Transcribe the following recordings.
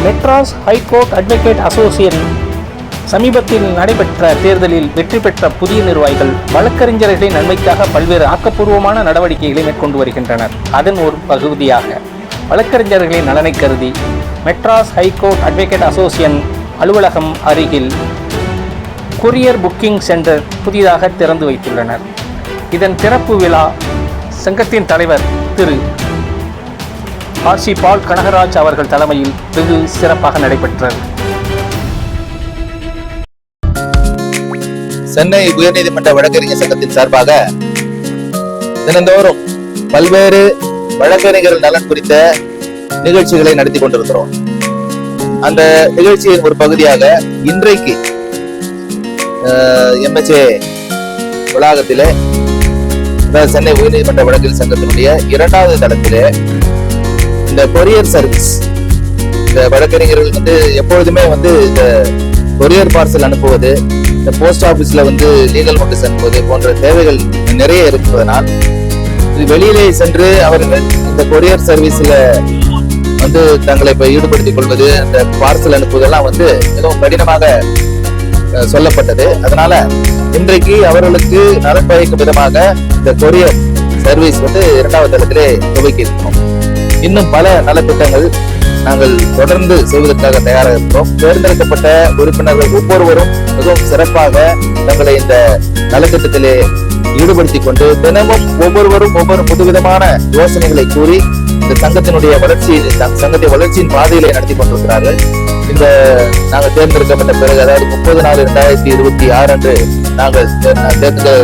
Madras high court advocate association சமீபத்தில் நடைபெற்ற தேர்தலில் வெற்றி பெற்ற புதிய நிர்வாகிகள் வழக்கறிஞர்களின் நன்மைக்காக பல்வேறு ஆக்கப்பூர்வமான நடவடிக்கைகளை மேற்கொண்டு வருகின்றனர். அதன் ஒரு பகுதியாக வழக்கறிஞர்களின் நலனை கருதி மெட்ராஸ் ஹைகோர்ட் அட்வொகேட் அசோசியேஷன் அலுவலகம் அருகில் கொரியர் புக்கிங் சென்டர் புதிதாக திறந்து வைத்துள்ளனர். இதன் திறப்பு விழா சங்கத்தின் தலைவர் திரு ஆர்சி பால் கனகராஜ் அவர்கள் தலைமையில் வெகு சிறப்பாக நடைபெற்றது. சென்னை உயர்நீதிமன்ற வழக்கறிஞர் சங்கத்தின் சார்பாக தினந்தோறும் பல்வேறு வழக்கறிஞர் நலன் குறித்த நிகழ்ச்சிகளை நடத்தி கொண்டிருக்கிறோம். அந்த நிகழ்ச்சியின் ஒரு பகுதியாக இன்றைக்கு எம்எச்ஏ வளாகத்திலே, சென்னை உயர்நீதிமன்ற வழக்கறிஞர் சங்கத்தினுடைய 2வது தளத்திலே இந்த கொரியர் சர்வீஸ், இந்த வழக்கறிஞர்கள் எப்பொழுதுமே இந்த கொரியர் பார்சல் அனுப்புவது, இந்த போஸ்ட் ஆபீஸ்ல லீகல் நோட்டீஸ் அனுப்புவது போன்ற தேவைகள் நிறைய இருப்பதனால் வெளியிலே சென்று அவர்கள் இந்த கொரியர் சர்வீஸ்ல தங்களை இப்ப ஈடுபடுத்திக் கொள்வது, அந்த பார்சல் அனுப்புவதெல்லாம் மிகவும் கடினமாக சொல்லப்பட்டது. அதனால இன்றைக்கு அவர்களுக்கு நலன் பயக்கும் விதமாக இந்த கொரியர் சர்வீஸ் 2வது தளத்திலே துவக்கி இருக்கிறோம். இன்னும் பல நலத்திட்டங்கள் நாங்கள் தொடர்ந்து செய்வதற்காக தயாராக இருக்கிறோம். தேர்ந்தெடுக்கப்பட்ட உறுப்பினர்கள் ஒவ்வொருவரும் மிகவும் சிறப்பாக தங்களை இந்த நலத்திட்டத்திலே ஈடுபடுத்திக் கொண்டு தினமும் ஒவ்வொருவரும் ஒவ்வொரு புதுவிதமான யோசனைகளை கூறி இந்த சங்கத்தினுடைய சங்கத்தை வளர்ச்சியின் பாதையிலே நடத்தி கொண்டிருக்கிறார்கள். இந்த நாங்கள் தேர்ந்தெடுக்கப்பட்ட பிறகு, அதாவது 30/4/2026 அன்று நாங்கள்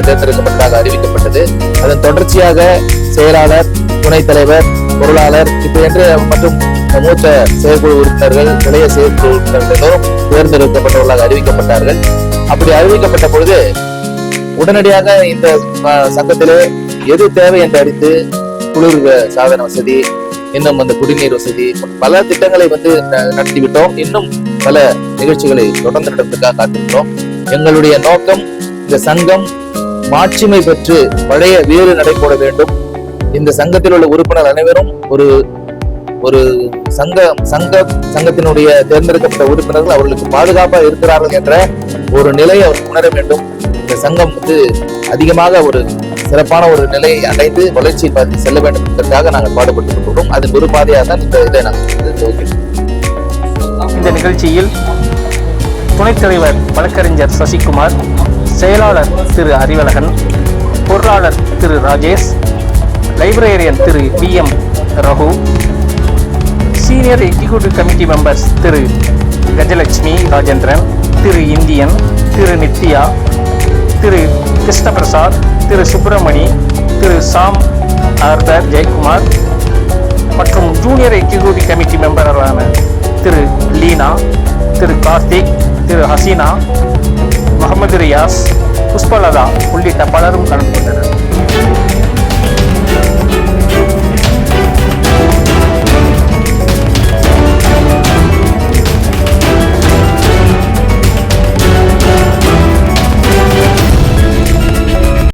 தேர்ந்தெடுக்கப்பட்டதாக அறிவிக்கப்பட்டது. அதன் தொடர்ச்சியாக செயலாளர், துணைத் தலைவர், பொருளாளர் என்று மற்றும் மூத்த செயற்குழு உறுப்பினர்கள், இளைய செயற்குழு உறுப்பினர்களும் தேர்ந்தெடுக்கப்பட்டவர்களாக அறிவிக்கப்பட்டார்கள். அப்படி அறிவிக்கப்பட்ட பொழுது உடனடியாக இந்த சங்கத்திலே எது தேவை என்று அறிந்து குளிர் சாதன வசதி, இன்னும் அந்த குடிநீர் வசதி, பல திட்டங்களை நடத்திவிட்டோம். இன்னும் பல நிகழ்ச்சிகளை தொடர்ந்து நடத்துவதற்காக காத்திருக்கிறோம். எங்களுடைய நோக்கம் இந்த சங்கம் மாட்சிமை பெற்று பழைய வேறு நடைபோட வேண்டும். இந்த சங்கத்தில் உள்ள உறுப்பினர் அனைவரும் ஒரு சங்கத்தினுடைய தேர்ந்தெடுக்கப்பட்ட உறுப்பினர்கள் அவர்களுக்கு பாதுகாப்பாக இருக்கிறார்கள் என்ற ஒரு நிலையை அவர் உணர வேண்டும். இந்த சங்கம் அதிகமாக ஒரு சிறப்பான ஒரு நிலையை அடைந்து வளர்ச்சியை பார்த்து செல்ல வேண்டும் என்பதற்காக நாங்கள் பாடுபட்டு கொண்டிருக்கிறோம். அதன் ஒரு பாதையாக தான் இந்த இதை நாங்கள் துவக்கிறோம். இந்த நிகழ்ச்சியில் துணைத் தலைவர் வழக்கறிஞர் சசிகுமார், செயலாளர் திரு அறிவழகன், பொருளாளர் Thiru Rajesh, librarian Thiru VM Raghu, senior executive committee members Thiru Gajalakshmi Rajendran, Thiru Indian, Thiru Nithya, Thiru Krishnaprasad, Thiru Subramani, Thiru Sam Arthur Jayakumar மற்றும் ஜூனியர் எக்ஸிக்யூட்டிவ் கமிட்டி மெம்பரான திரு லீனா, திரு கார்த்திக், திரு ஹசீனா, முகமது ரியாஸ், புஷ்பலதா உள்ளிட்ட பலரும் கலந்து கொண்டனர்.